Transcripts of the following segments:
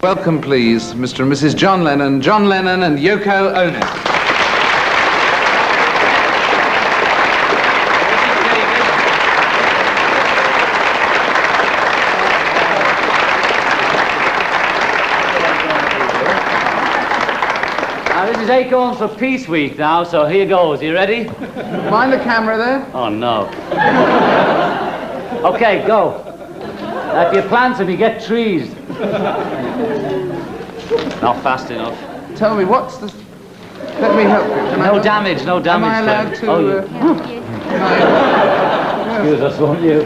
Welcome, please, Mr. and Mrs. John Lennon and Yoko Ono. This is Acorns for Peace Week now, so here goes. You ready? Mind the camera there. Oh, no. Okay, go. If you plant them, you get trees. Not fast enough. Tell me, what's the... Let me help you. No damage, no damage. Am I allowed to... Excuse us, won't you?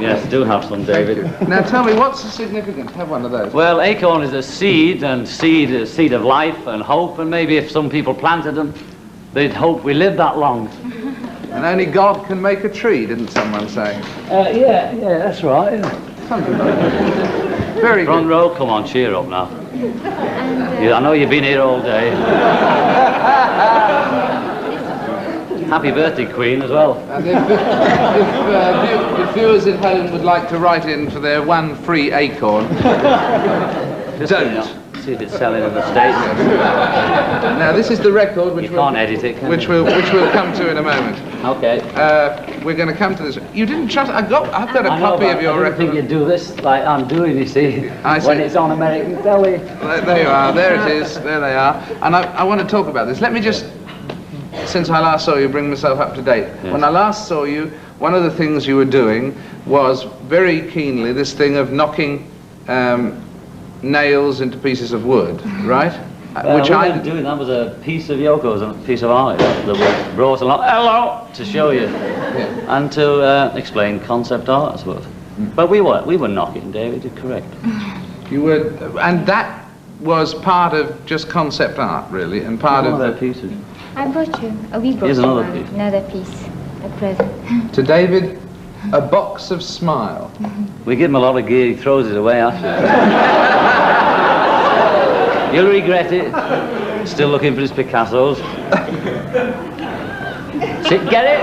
Yes, do have some, David. Now tell me, what's the significance? Have one of those. Well, acorn is a seed, and seed is a seed of life and hope, and maybe if some people planted them, they'd hope we live that long. And only God can make a tree, didn't someone say? Yeah, that's right. Yeah. Something like that. Very Front good. row, come on, cheer up now. I know you've been here all day. Happy birthday, Queen, as well. And if viewers at home would like to write in for their one free acorn, don't. See if it's selling in the States. Now this is the record which you can't edit it, can which you? we'll come to in a moment. Okay. We're going to come to this. You didn't trust. I've got a copy of your record. I record. think you do this like I'm doing. You see, when it's on American telly. There you are. There it is. There they are. And I want to talk about this. Let me just, since I last saw you, bring myself up to date. Yes. When I last saw you, one of the things you were doing was very keenly this thing of knocking nails into pieces of wood, right? Which I was doing. That was a piece of Yoko's, a piece of art that was brought along. Hello, to show you, and to explain concept art, I suppose. But we were knocking, David. You're correct. You were, and that was part of just concept art, really, and part one of their pieces. I brought you. We brought Here's you another piece. another piece, a present. To David, a box of smile. We give him a lot of gear. He throws it away after. You'll regret it. Still looking for his Picassos. Get it?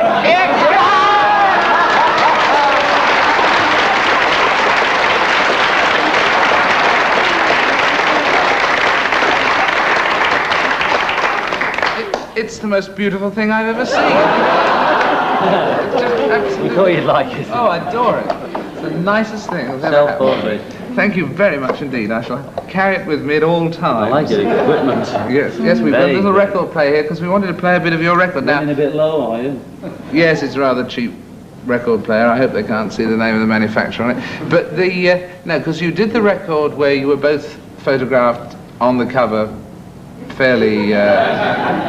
It's the most beautiful thing I've ever seen. We thought you'd like it. Oh, I adore it. It's the nicest thing that's ever happened. Self-portrait. Thank you very much indeed. I shall carry it with me at all times. I like your equipment. Yes, we've got a little record player here because we wanted to play a bit of your record. Now, Running a bit low, are you? yes, it's a rather cheap record player. I hope they can't see the name of the manufacturer on it. But no, because you did the record where you were both photographed on the cover fairly...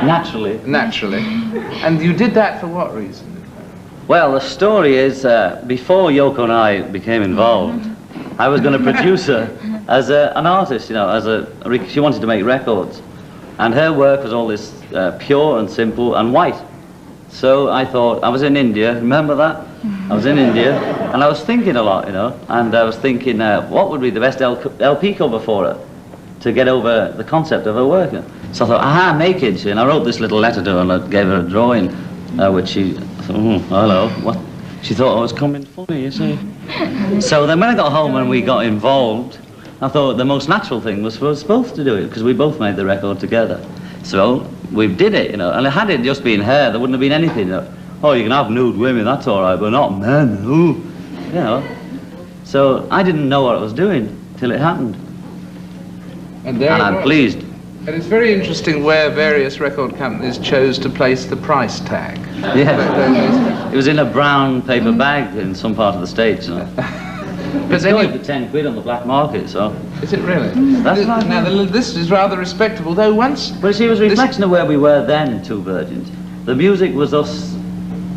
Naturally. And you did that for what reason? Well, the story is, before Yoko and I became involved, I was going to produce her as an artist, you know, she wanted to make records. And her work was all this pure and simple and white. So I thought, I was in India, remember that? I was in India, and I was thinking a lot, you know, and I was thinking, what would be the best LP cover for her to get over the concept of her work? So I thought, aha, naked, and I wrote this little letter to her and I gave her a drawing, which she thought, hello, what? She thought I was coming funny, you see. So then when I got home and we got involved, I thought the most natural thing was for us both to do it, because we both made the record together. So we did it, you know, and had it just been her, there wouldn't have been anything. You know, oh, you can have nude women, that's all right, but not men, ooh, you know. So I didn't know what I was doing till it happened. And I'm pleased. And it's very interesting where various record companies chose to place the price tag. Yeah. It was in a brown paper bag in some part of the States, you know. But it's going for 10 quid on the black market, so... Is it really? That's right. Now, this is rather respectable, though once... But see, it was a reflection of where we were then, Two Virgins. The music was us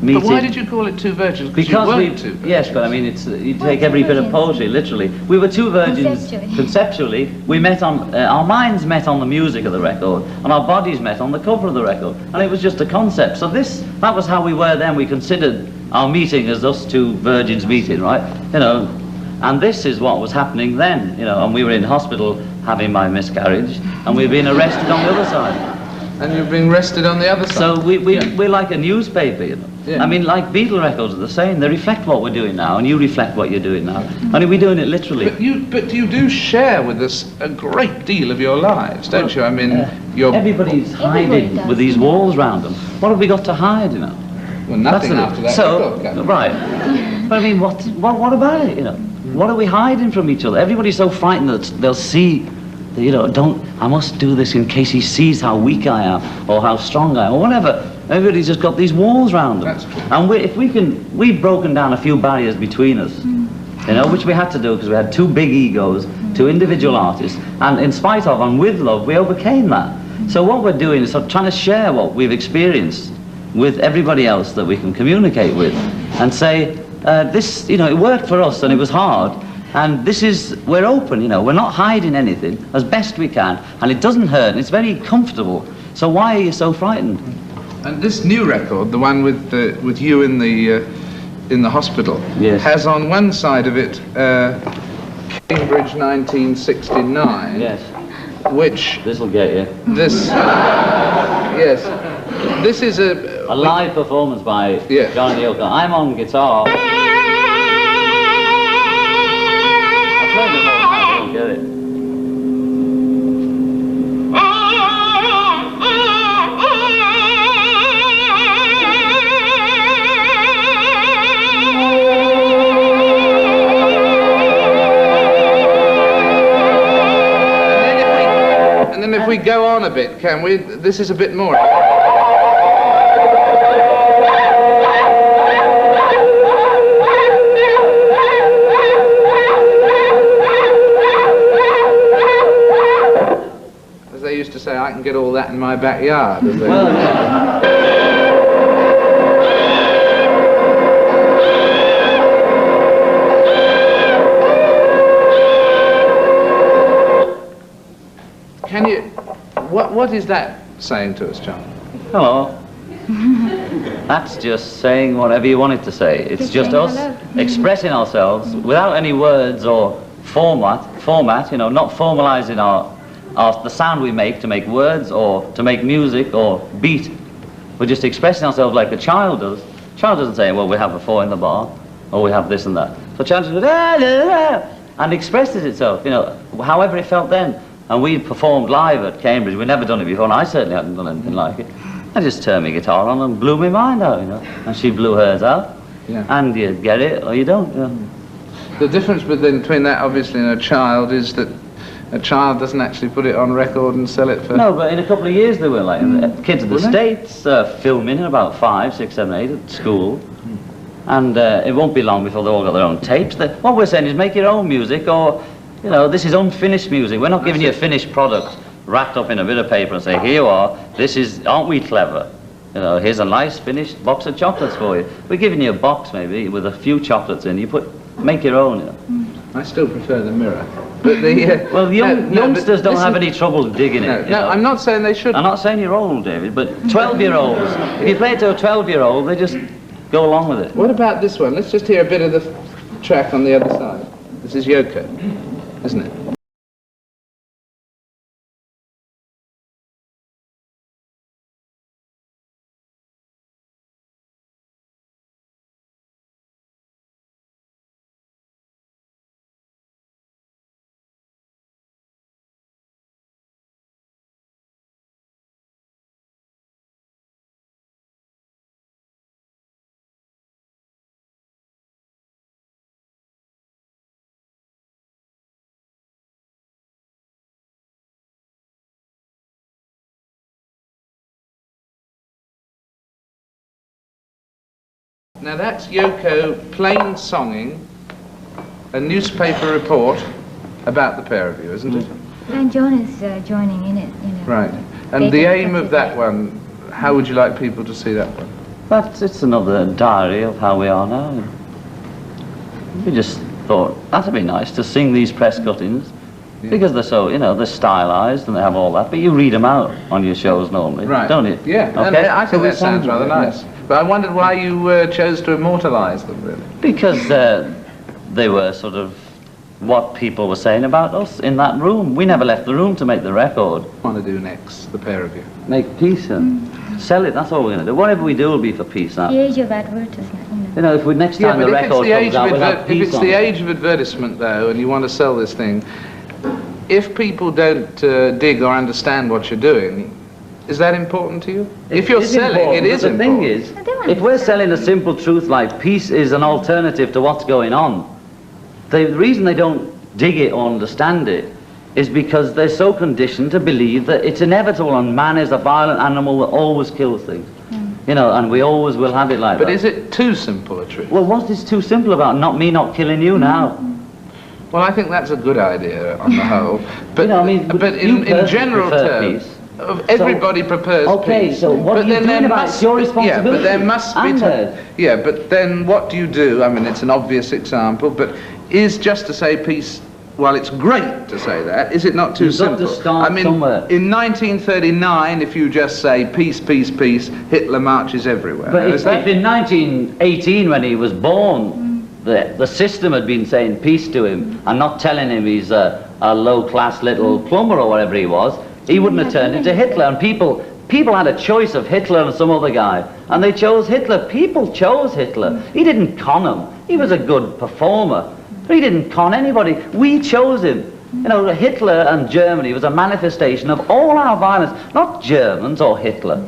meeting... But why did you call it Two Virgins? Because you weren't two virgins. Yes, but I mean, you take every bit of poetry, literally. We were two virgins conceptually. We met on... our minds met on the music of the record, and our bodies met on the cover of the record. And it was just a concept. So that was how we were then. We considered our meeting as us two virgins meeting, right? You know, and this is what was happening then, you know, and we were in hospital having my miscarriage, and we'd been arrested on the other side. And you've been arrested on the other side? So we're like a newspaper, you know. Yeah. I mean, like Beatle records are the same. They reflect what we're doing now, and you reflect what you're doing now. Only we're doing it literally. But you do share with us a great deal of your lives, don't you? I mean, everybody's hiding does. with these walls round them. What have we got to hide, you know? Well, nothing after that. So, record, right. But I mean, what about it, you know? What are we hiding from each other? Everybody's so frightened that they'll see, that, you know, I must do this in case he sees how weak I am, or how strong I am, or whatever. Everybody's just got these walls round them. That's true. And we've broken down a few barriers between us, you know, which we had to do because we had two big egos, two individual artists, and in spite of and with love, we overcame that. So what we're doing is sort of trying to share what we've experienced with everybody else that we can communicate with, and say, this, you know, it worked for us and it was hard, and we're open, you know, we're not hiding anything as best we can, and it doesn't hurt, and it's very comfortable. So why are you so frightened? And this new record, the one with you in the hospital, Yes. has on one side of it Cambridge 1969. Yes, Which this'll get you. this yes, this is A live performance by Yeah. John and Yoko. I'm on guitar. I played it all night, I don't get it. And then if we go on a bit, can we? This is a bit more. As they used to say, I can get all that in my backyard. as they- Well, yeah. Can you? What is that saying to us, John? Hello. That's just saying whatever you want it to say. It's Just just saying us hello. expressing ourselves without any words or format, you know, not formalizing the sound we make to make words or to make music or beat. We're just expressing ourselves like a child does. A child doesn't say, well, we have a 4 in the bar, or we have this and that. So a child just goes, "Ah, ah, ah," and expresses itself, you know, however it felt then. And we performed live at Cambridge. We'd never done it before, and I certainly hadn't done anything like it. I just turned my guitar on and blew my mind out, you know. And she blew hers out. Yeah. And you get it or you don't. You know. The difference between that, obviously, and a child is that a child doesn't actually put it on record and sell it for... No, but in a couple of years they will. Like kids of the Will they? States filming in about 5, 6, 7, 8 at school. And it won't be long before they've all got their own tapes. What we're saying is make your own music, or, you know, this is unfinished music. We're not giving you a finished product wrapped up in a bit of paper and say, here you are, this is, aren't we clever? You know, here's a nice finished box of chocolates for you. We're giving you a box maybe with a few chocolates in. Make your own, you know. I still prefer the mirror. But the... Well, youngsters don't have any trouble digging No, it. you no, know. I'm not saying they should. I'm not saying you're old, David, but 12-year-olds, if you play it to a 12-year-old, they just go along with it. What about this one? Let's just hear a bit of the track on the other side. This is Yoko, isn't it? Now that's Yoko plain songing a newspaper report about the pair of you, isn't it? And John is joining in it, you know. Right. And the aim of that one, how would you like people to see that one? But it's another diary of how we are now. We just thought that'd be nice to sing these press cuttings, because they're so, you know, they're stylized and they have all that, but you read them out on your shows normally, Right. don't you? Yeah, and Okay. I think we that sounds rather wanted- nice. But I wondered why you chose to immortalize them, really. Because they were sort of what people were saying about us in that room. We never left the room to make the record. What do you want to do next, the pair of you? Make peace. Sell it, that's all we're going to do. Whatever we do will be for peace now. The age of advertisement, you know. You know, if we next time the record comes out, we'll have peace if it's on the it. age of advertisement, though, and you want to sell this thing, if people don't dig or understand what you're doing, is that important to you? If you're selling, it is important. The thing is, if we're selling a simple truth like peace is an alternative to what's going on, the reason they don't dig it or understand it is because they're so conditioned to believe that it's inevitable and man is a violent animal that always kills things. You know, and we always will have it like that. But is it too simple a truth? Well, what is too simple about not killing you now? Well, I think that's a good idea on the whole. But, You know, I mean, but in general terms, peace. everybody prefers okay, peace. so what are you doing about it? It's your responsibility. Yeah, but there must be... And yeah, but then what do you do? I mean, it's an obvious example, but is just to say peace... Well, it's great to say that. Is it not too simple? You've got to start I mean, somewhere. in 1939, if you just say peace, peace, peace, Hitler marches everywhere. But if in 1918, when he was born, the system had been saying peace to him and not telling him he's a low-class little plumber or whatever he was, he wouldn't have turned into Hitler. And people had a choice of Hitler and some other guy, and they chose Hitler. People chose Hitler. He didn't con them. He was a good performer. But he didn't con anybody. We chose him. You know, Hitler and Germany was a manifestation of all our violence, not Germans or Hitler.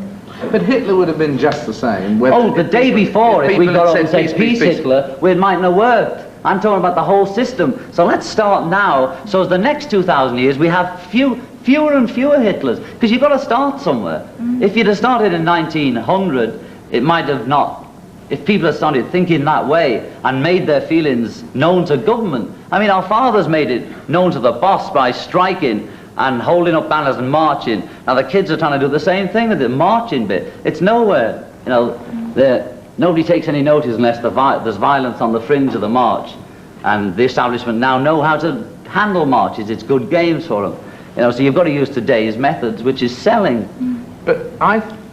But Hitler would have been just the same. Oh, the day before, if we got up and said peace, Hitler, we mightn't have worked. I'm talking about the whole system. So let's start now, so as the next 2,000 years we have fewer and fewer Hitlers, because you've got to start somewhere. If you'd have started in 1900, it might have not. If people had started thinking that way and made their feelings known to government. I mean, our fathers made it known to the boss by striking and holding up banners and marching. Now the kids are trying to do the same thing with the marching bit. It's nowhere, you know, nobody takes any notice unless there's violence on the fringe of the march. And the establishment now know how to handle marches. It's good games for them. You know, so you've got to use today's methods, which is selling. But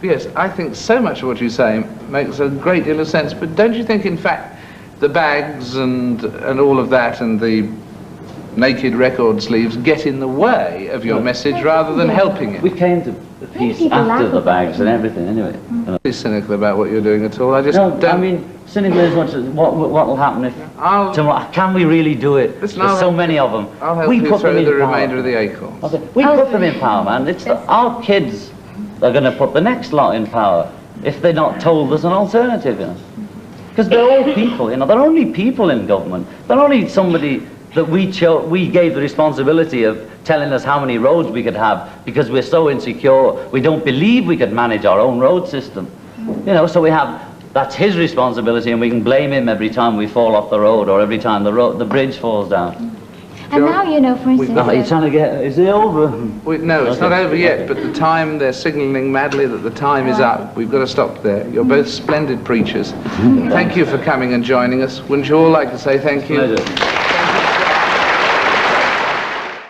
yes, I think so much of what you say makes a great deal of sense. But don't you think, in fact, the bags and all of that and the naked record sleeves get in the way of your message rather than helping it? We came to peace after the bags and everything, anyway. Be cynical about what you're doing at all. I just don't. I mean, cynical is what will happen if tomorrow. Can we really do it? Listen, There's so many of them. I'll help you throw the remainder of the acorns. Okay. We put them in power, man. It's our kids are going to put the next lot in power if they're not told there's an alternative, you know. Because they're all people, you know. They're only people in government. They're only somebody that we gave the responsibility of telling us how many roads we could have because we're so insecure. We don't believe we could manage our own road system. You know, so that's his responsibility, and we can blame him every time we fall off the road or every time the bridge falls down. And now, you know, for instance... Oh, you're trying to get... Is it over? No, it's not over yet, but the time, they're signalling madly that the time is up. We've got to stop there. You're both splendid preachers. Thank you for coming and joining us. Wouldn't you all like to say thank you? Pleasure.